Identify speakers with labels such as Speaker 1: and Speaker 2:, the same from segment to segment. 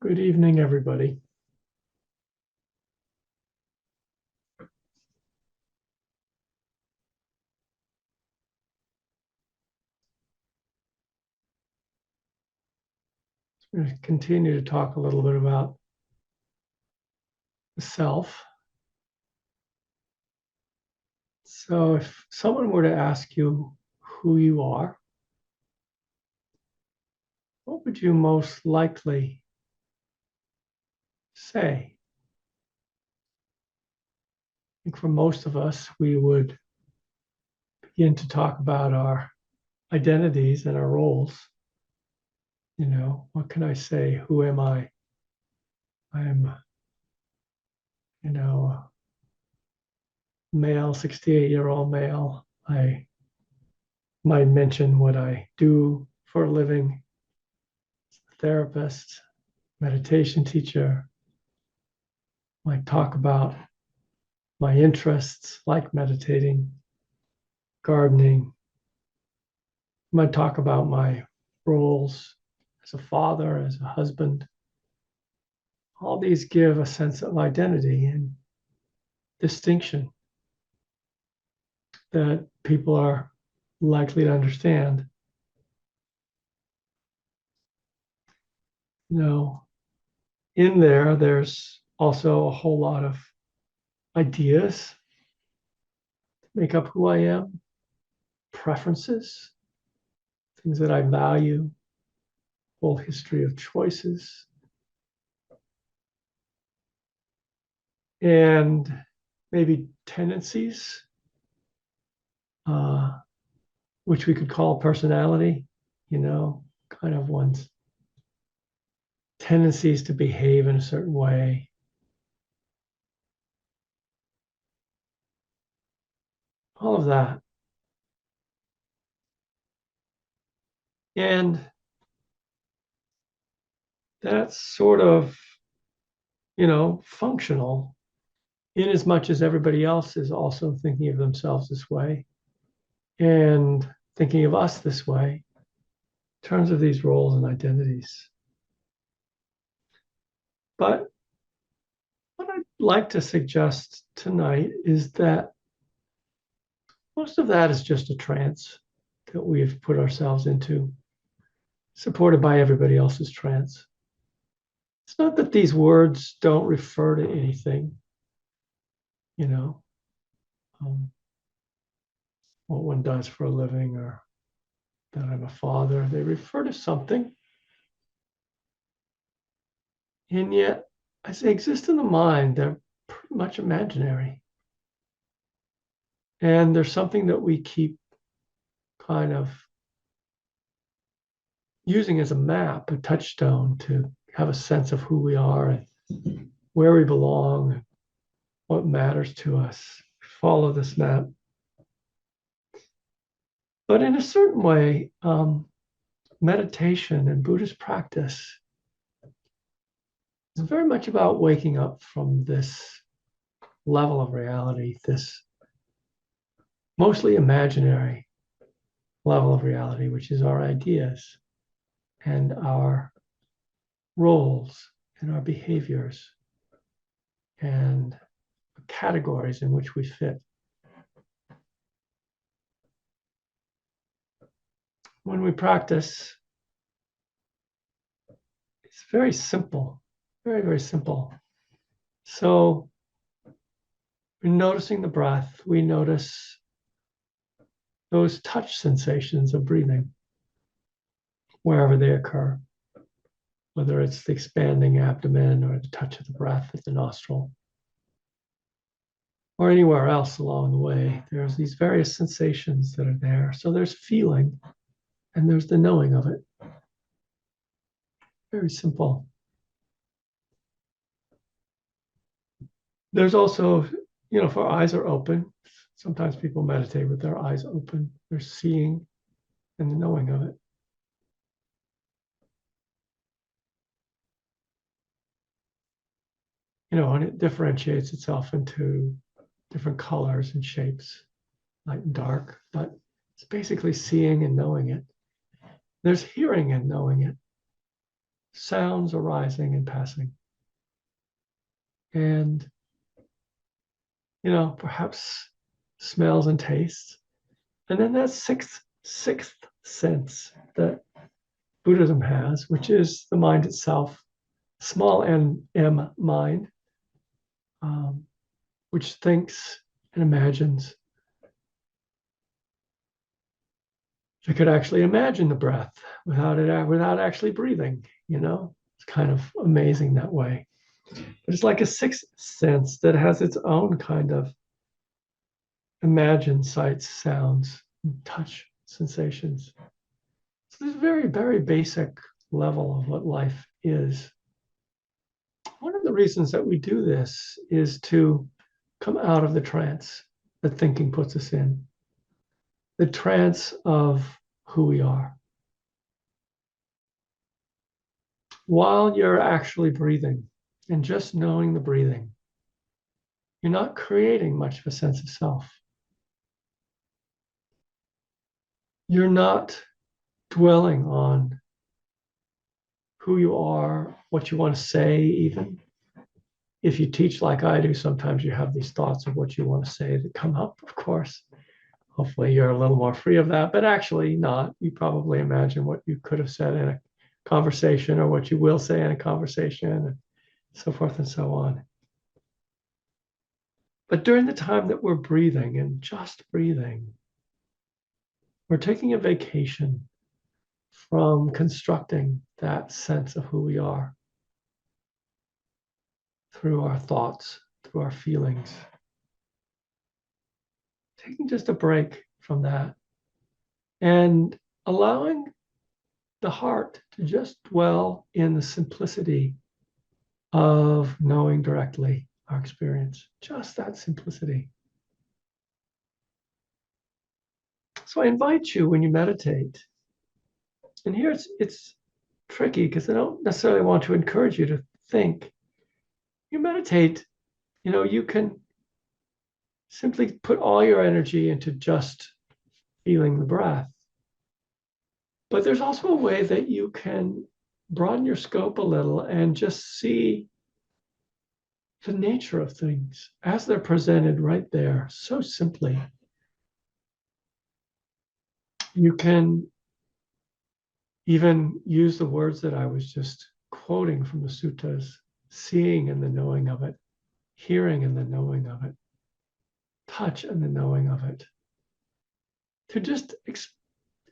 Speaker 1: Good evening, everybody. We're going to continue to talk a little bit about the self. So if someone were to ask you who you are, what would you most likely say? I think for most of us, we would begin to talk about our identities and our roles. What can I say? Who am I? I'm, a male, 68-year-old male. I might mention what I do for a living, therapist, meditation teacher. Might talk about my interests, like meditating, gardening. Might talk about my roles as a father, as a husband. All these give a sense of identity and distinction that people are likely to understand. In there's also a whole lot of ideas that make up who I am, preferences, things that I value, whole history of choices, and maybe tendencies, which we could call personality, kind of one's tendencies to behave in a certain way. All of that. And that's sort of, functional in as much as everybody else is also thinking of themselves this way and thinking of us this way in terms of these roles and identities. But what I'd like to suggest tonight is that most of that is just a trance that we've put ourselves into, supported by everybody else's trance. It's not that these words don't refer to anything, what one does for a living or that I'm a father. They refer to something. And yet, as they exist in the mind, they're pretty much imaginary. And there's something that we keep kind of using as a map, a touchstone to have a sense of who we are and where we belong, what matters to us. Follow this map. But in a certain way, meditation and Buddhist practice is very much about waking up from this level of reality, this mostly imaginary level of reality, which is our ideas and our roles and our behaviors and categories in which we fit. When we practice, it's very simple, very, very simple. So we're noticing the breath, we notice those touch sensations of breathing wherever they occur, whether it's the expanding abdomen or the touch of the breath at the nostril or anywhere else along the way. There's these various sensations that are there. So there's feeling and there's the knowing of it. Very simple. There's also, if our eyes are open, sometimes people meditate with their eyes open. They're seeing and the knowing of it. And it differentiates itself into different colors and shapes, light and dark, but it's basically seeing and knowing it. There's hearing and knowing it. sounds arising and passing. And, perhaps smells and tastes. And then that sixth sense that Buddhism has, which is the mind itself, small m mind, which thinks and imagines. They could actually imagine the breath without actually breathing. It's kind of amazing that way. But it's like a sixth sense that has its own kind of imagine sights, sounds, touch sensations. So there's a very, very basic level of what life is. One of the reasons that we do this is to come out of the trance that thinking puts us in, the trance of who we are. While you're actually breathing and just knowing the breathing, you're not creating much of a sense of self. You're not dwelling on who you are, what you want to say, even. If you teach like I do, sometimes you have these thoughts of what you want to say that come up, of course. Hopefully you're a little more free of that, but actually not. You probably imagine what you could have said in a conversation or what you will say in a conversation and so forth and so on. But during the time that we're breathing and just breathing, we're taking a vacation from constructing that sense of who we are through our thoughts, through our feelings. Taking just a break from that and allowing the heart to just dwell in the simplicity of knowing directly our experience, just that simplicity. So I invite you when you meditate, and here it's tricky because I don't necessarily want to encourage you to think. You meditate, you can simply put all your energy into just feeling the breath. But there's also a way that you can broaden your scope a little and just see the nature of things as they're presented right there, so simply. You can even use the words that I was just quoting from the suttas, seeing and the knowing of it, hearing and the knowing of it, touch and the knowing of it, to just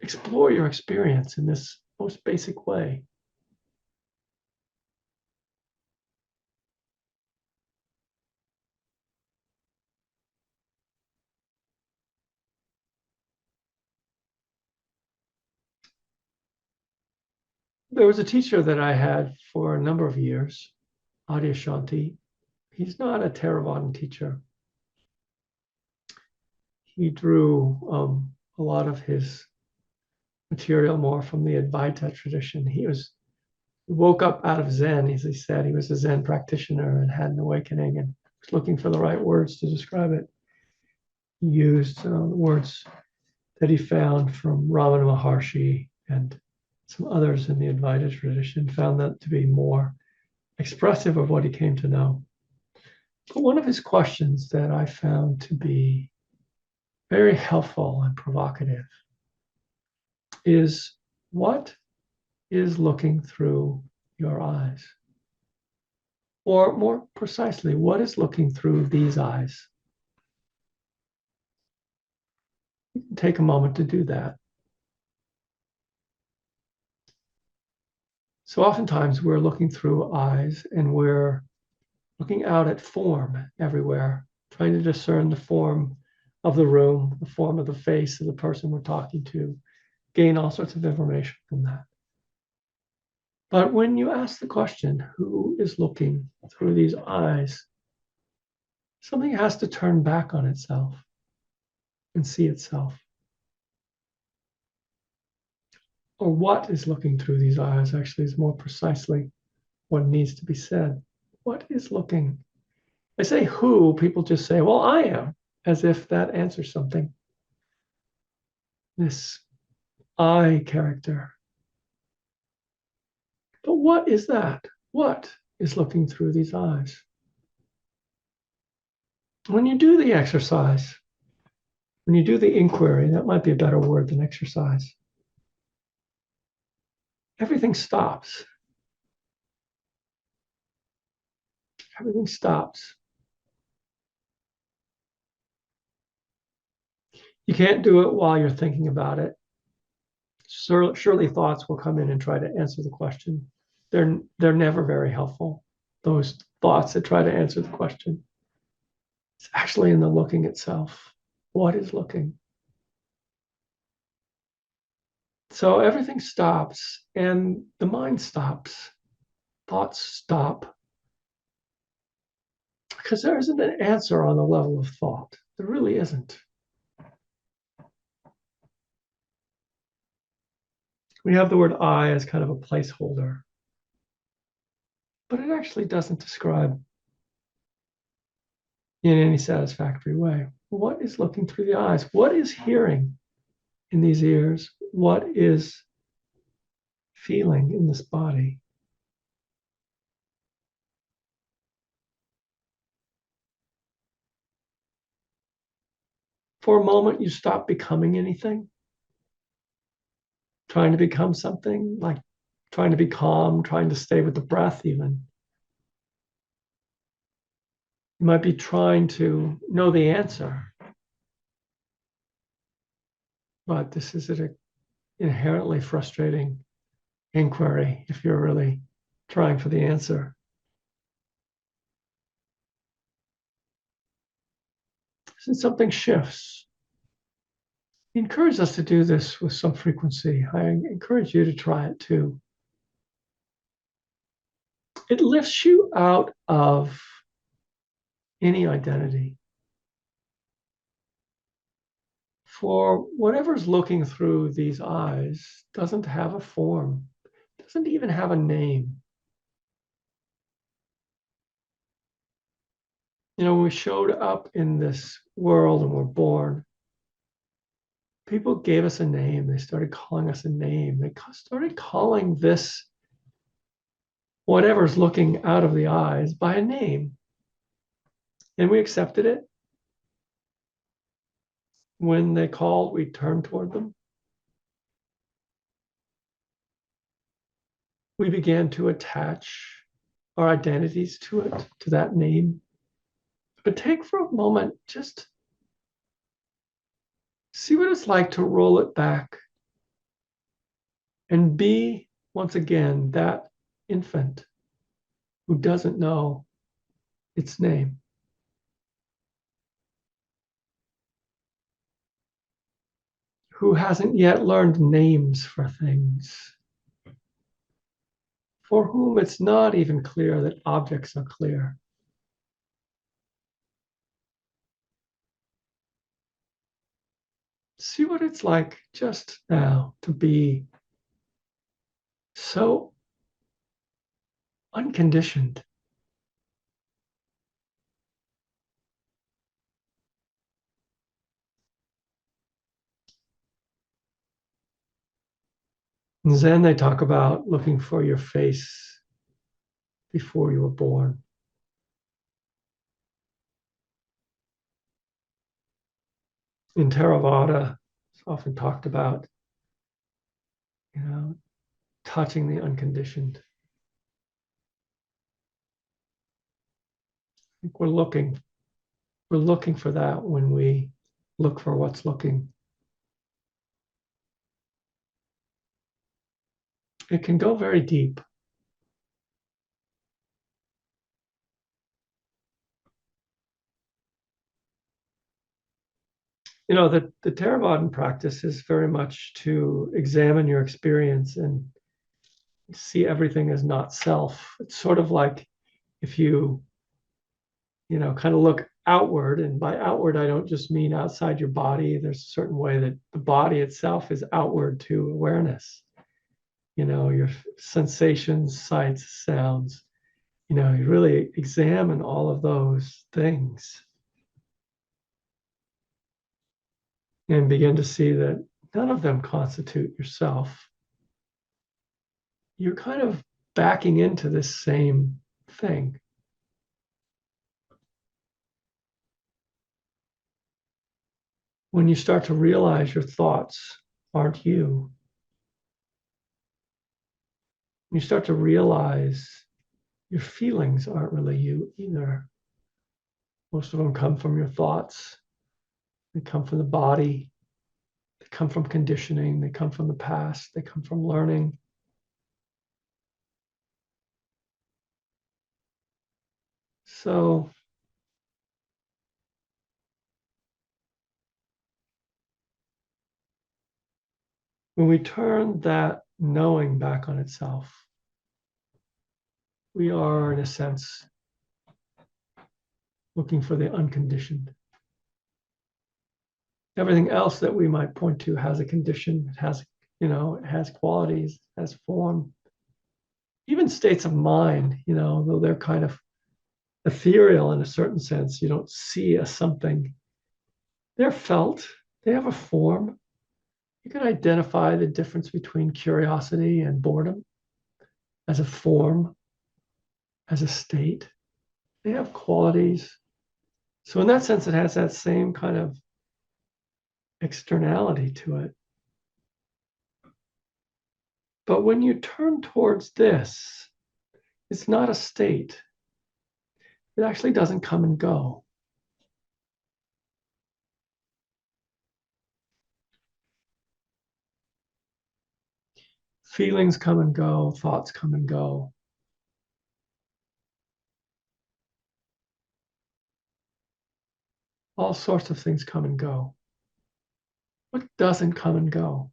Speaker 1: explore your experience in this most basic way. There was a teacher that I had for a number of years, Adyashanti. He's not a Theravadan teacher. He drew a lot of his material more from the Advaita tradition. He woke up out of Zen, as he said. He was a Zen practitioner and had an awakening and was looking for the right words to describe it. He used the words that he found from Ramana Maharshi and some others in the Advaita tradition, found that to be more expressive of what he came to know. But one of his questions that I found to be very helpful and provocative is, what is looking through your eyes? Or more precisely, what is looking through these eyes? Take a moment to do that. So oftentimes we're looking through eyes and we're looking out at form everywhere, trying to discern the form of the room, the form of the face of the person we're talking to, gain all sorts of information from that. But when you ask the question, who is looking through these eyes, something has to turn back on itself and see itself. Or what is looking through these eyes actually is more precisely what needs to be said. What is looking? I say who, people just say, well, I am, as if that answers something. This I character. But what is that? What is looking through these eyes? When you do the exercise, when you do the inquiry, that might be a better word than exercise, everything stops. Everything stops. You can't do it while you're thinking about it. Surely thoughts will come in and try to answer the question. They're never very helpful. Those thoughts that try to answer the question. It's actually in the looking itself. What is looking? So everything stops and the mind stops. Thoughts stop. Because there isn't an answer on the level of thought. There really isn't. We have the word I as kind of a placeholder, but it actually doesn't describe in any satisfactory way. What is looking through the eyes? What is hearing in these ears? What is feeling in this body? For a moment, you stop becoming anything, trying to become something, like trying to be calm, trying to stay with the breath even. You might be trying to know the answer, but this is an inherently frustrating inquiry if you're really trying for the answer. Since something shifts, he encourages us to do this with some frequency. I encourage you to try it too. It lifts you out of any identity. For whatever's looking through these eyes doesn't have a form, doesn't even have a name. You know, when we showed up in this world and were born, people gave us a name. They started calling us a name. They started calling this, whatever's looking out of the eyes, by a name. And we accepted it. When they called, we turned toward them. We began to attach our identities to it, to that name. But take for a moment, just see what it's like to roll it back and be, once again, that infant who doesn't know its name. Who hasn't yet learned names for things, for whom it's not even clear that objects are clear. See what it's like just now to be so unconditioned. In Zen, they talk about looking for your face before you were born. In Theravada, it's often talked about, touching the unconditioned. I think we're looking for that when we look for what's looking. It can go very deep. The Theravadan practice is very much to examine your experience and see everything as not self. It's sort of like if you kind of look outward, and by outward, I don't just mean outside your body. There's a certain way that the body itself is outward to awareness. Your sensations, sights, sounds, you really examine all of those things and begin to see that none of them constitute yourself. You're kind of backing into this same thing. When you start to realize your thoughts aren't you, you start to realize your feelings aren't really you either. Most of them come from your thoughts. They come from the body. They come from conditioning. They come from the past. They come from learning. So when we turn that knowing back on itself, we are, in a sense, looking for the unconditioned. Everything else that we might point to has a condition. It has, it has qualities, it has form. Even states of mind, though they're kind of ethereal in a certain sense, you don't see a something. They're felt. They have a form. You can identify the difference between curiosity and boredom as a form, as a state. They have qualities. So in that sense, it has that same kind of externality to it. But when you turn towards this, it's not a state. It actually doesn't come and go. Feelings come and go, thoughts come and go. All sorts of things come and go. What doesn't come and go?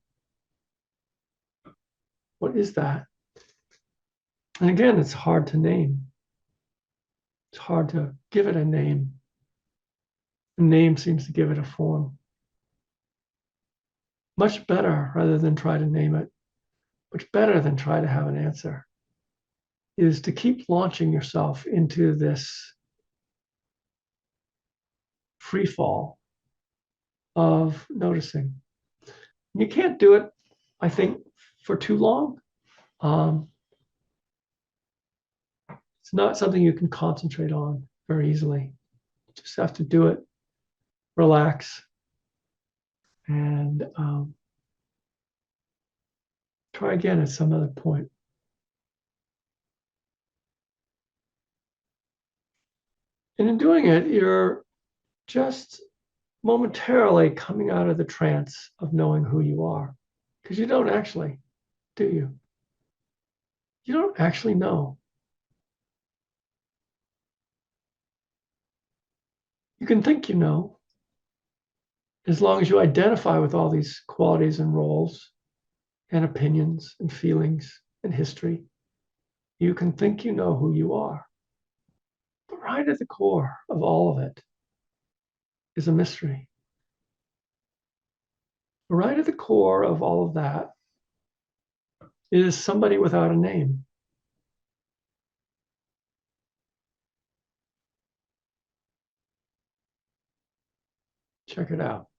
Speaker 1: What is that? And again, it's hard to name. It's hard to give it a name. A name seems to give it a form. Much better, rather than try to name it, much better than try to have an answer, is to keep launching yourself into this free fall of noticing. You can't do it, I think, for too long. It's not something you can concentrate on very easily. You just have to do it, relax, and try again at some other point. And in doing it, you're just momentarily coming out of the trance of knowing who you are. Because you don't actually, do you? You don't actually know. You can think you know, as long as you identify with all these qualities and roles and opinions and feelings and history. You can think you know who you are. But right at the core of all of it is a mystery. Right at the core of all of that is somebody without a name. Check it out.